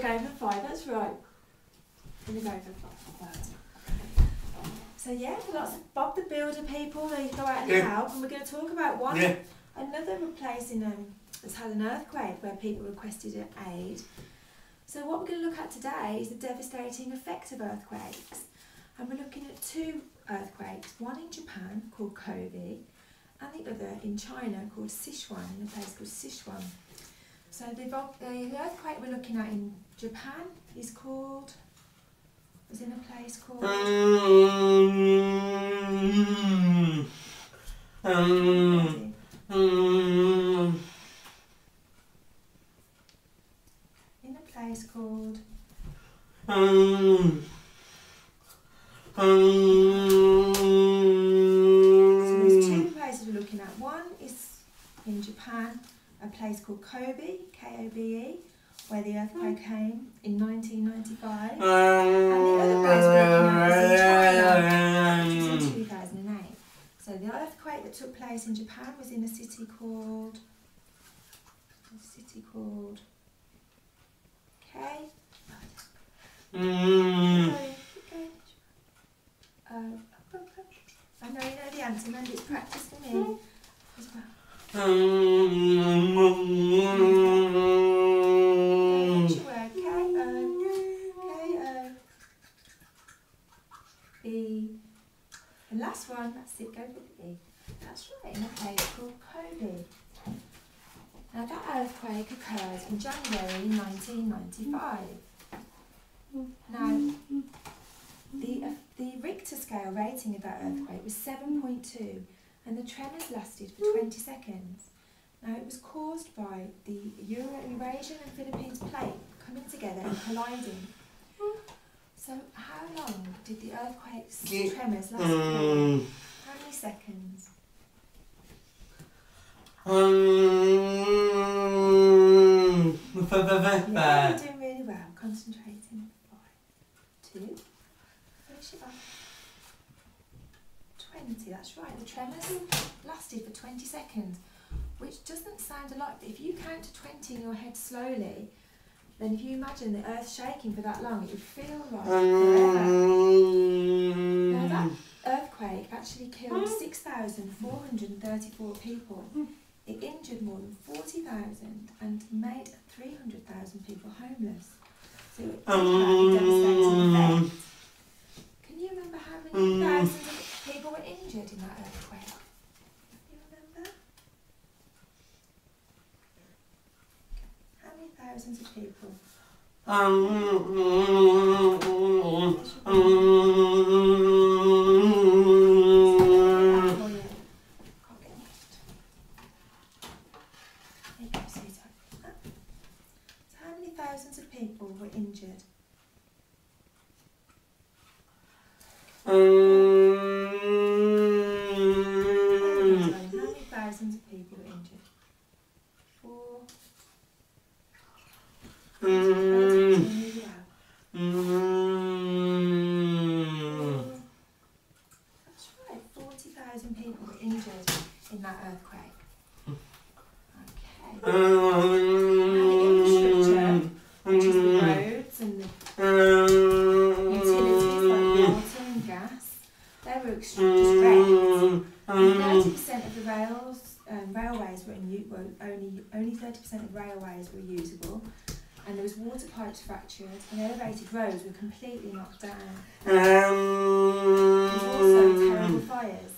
go for 5, that's right. We're going to go for 5. So yeah, lots of Bob the Builder people, they go out and help, and we're going to talk about another place that's had an earthquake where people requested aid. So what we're going to look at today is the devastating effect of earthquakes. And we're looking at 2 earthquakes, one in Japan called Kobe and the other in China called Sichuan, in a place called Sichuan. So the earthquake we're looking at in Japan was in a place called... in a place called... So there's 2 places we're looking at. One is in Japan, a place called Kobe, K-O-B-E, where the earthquake came in 1995. And the other place we're looking at is in China, which was in 2008. So the earthquake that took place in Japan was in a city called... I know you know the answer, and it's practice for me as well. What's your word? K-O-B. The last one, that's it, go with the E. That's right, in a place called Kobe. Now that earthquake occurred in January 1995. Now, the Richter scale rating of that earthquake was 7.2 and the tremors lasted for 20 seconds. Now it was caused by the Eurasian and Philippines plate coming together and colliding. So how long did the earthquake's tremors last for? How many seconds? Yeah, you're doing really well. Concentrating. 5, 2, finish it off. 20, that's right. The tremors lasted for 20 seconds, which doesn't sound a lot. But if you count to 20 in your head slowly, then if you imagine the earth shaking for that long, it would feel like forever. Now that earthquake actually killed 6,434 people. It injured more than 40,000 and made 300,000 people homeless. So it had a devastating effect. Can you remember how many thousands of people were injured in that earthquake? Do you remember? How many thousands of people? Thousands of people were injured. How many thousands of people were injured? 4. That's right, 40,000 people were injured in that earthquake. Okay. Which is the roads and the utilities like water and gas, they were extremely stressed. And 30% of the railways were only 30% of railways were usable, and there was water pipes fractured, and elevated roads were completely knocked down. There was also terrible fires,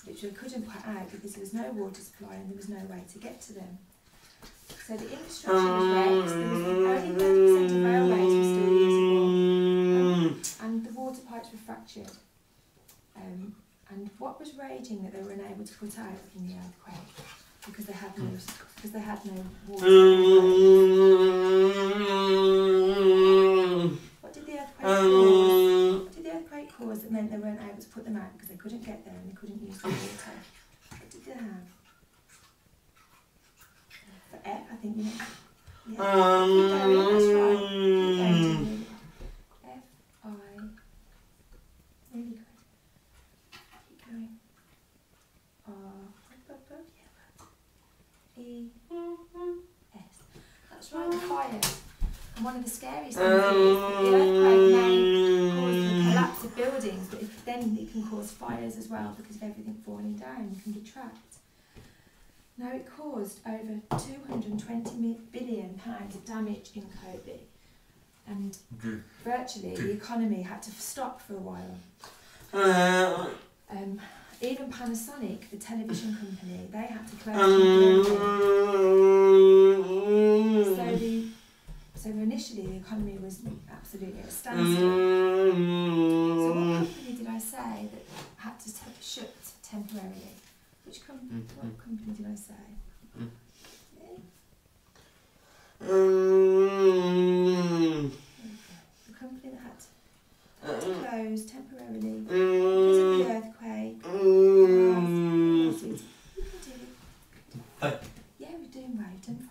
which we couldn't put out because there was no water supply and there was no way to get to them. So the infrastructure was wrecked, there was only 30% of railways were still usable, and the water pipes were fractured. And what was raging that they were unable to put out in the earthquake because they had no water. What did the earthquake cause? What did the earthquake cause that meant they weren't able to put them out because they couldn't get there and they couldn't use the water? What did they have? For F, I think you know. Yeah. Keep going, that's right. Keep going. F-I. Really good. Keep going. R. E. S. That's right, the fires. And one of the scariest things is that the earthquake may cause the collapse of buildings, but then it can cause fires as well because of everything falling down. It can be trapped. Now, it caused over £220 billion of damage in Kobe, and virtually the economy had to stop for a while. Even Panasonic, the television company, they had to close temporarily. So initially the economy was absolutely at a standstill. So what company did I say that had to shut temporarily? What company did I say? The company that had to close temporarily because of the earthquake. Yeah, we're doing well. We've done 5.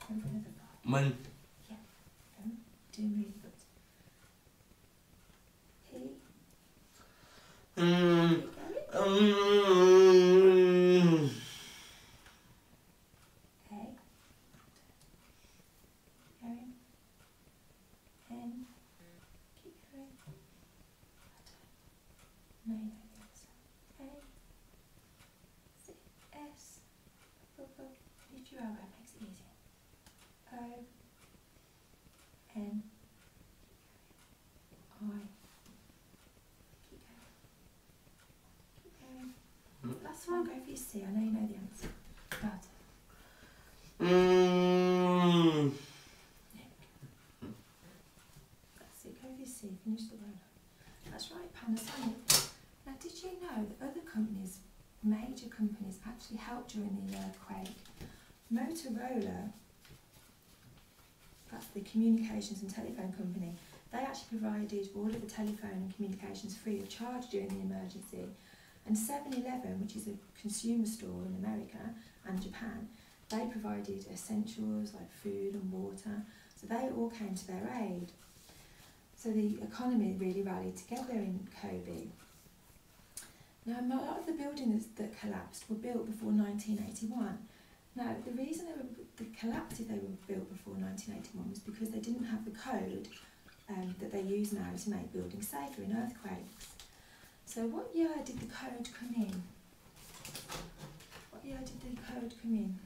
Going for another 5. When? Yeah, doing really good. Makes it easy. O N I. Keep going. Last one, go for your C. I know you know the answer. Right. That's it, go for your C. Finish the word. That's right, Panasonic. Now, did you know that other companies, major companies, actually helped during the earthquake? Motorola, that's the communications and telephone company, they actually provided all of the telephone and communications free of charge during the emergency. And 7-Eleven, which is a consumer store in America and Japan, they provided essentials like food and water, so they all came to their aid. So the economy really rallied together in Kobe. Now, a lot of the buildings that collapsed were built before 1981. Now, the reason they collapsed if they were built before 1981 was because they didn't have the code that they use now to make buildings safer in earthquakes. So what year did the code come in? What year did the code come in?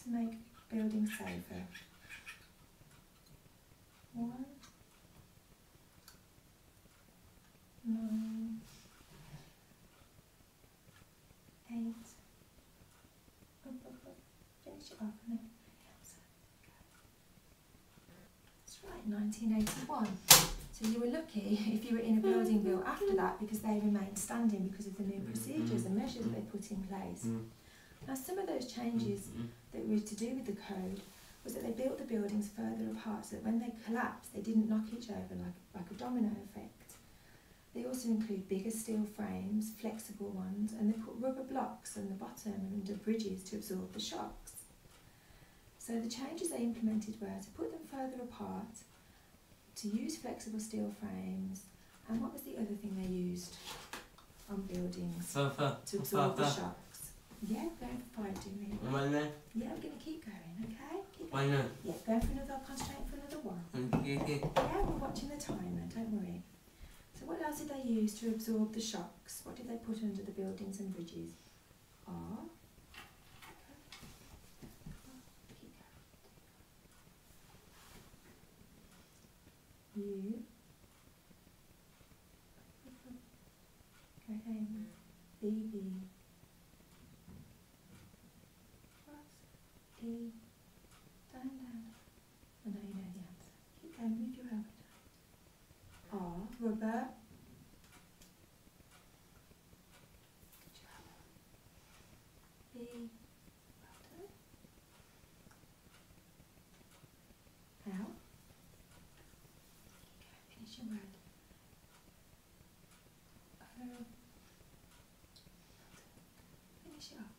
To make buildings safer. 1, 9, 8. Finish it off and then that's right, 1981. So you were lucky if you were in a building built after that because they remained standing because of the new procedures and measures that they put in place. Now, some of those changes that were to do with the code was that they built the buildings further apart so that when they collapsed they didn't knock each other like a domino effect. They also include bigger steel frames, flexible ones, and they put rubber blocks on the bottom and under bridges to absorb the shocks. So the changes they implemented were to put them further apart, to use flexible steel frames, and what was the other thing they used on buildings to absorb the shocks? Yeah, going for 5, do me. Yeah, I'm going to keep going, okay? Keep going. Yeah, going for another, I'll concentrate for another one. Yeah, we're watching the timer, don't worry. So what else did they use to absorb the shocks? What did they put under the buildings and bridges? R. U. Okay, B, B. Cross. E. Down, down. I know you know the answer. Keep going, move your elbow down. R. Rubber. Good job. B. Well done. L. Finish your word. O. Finish it up.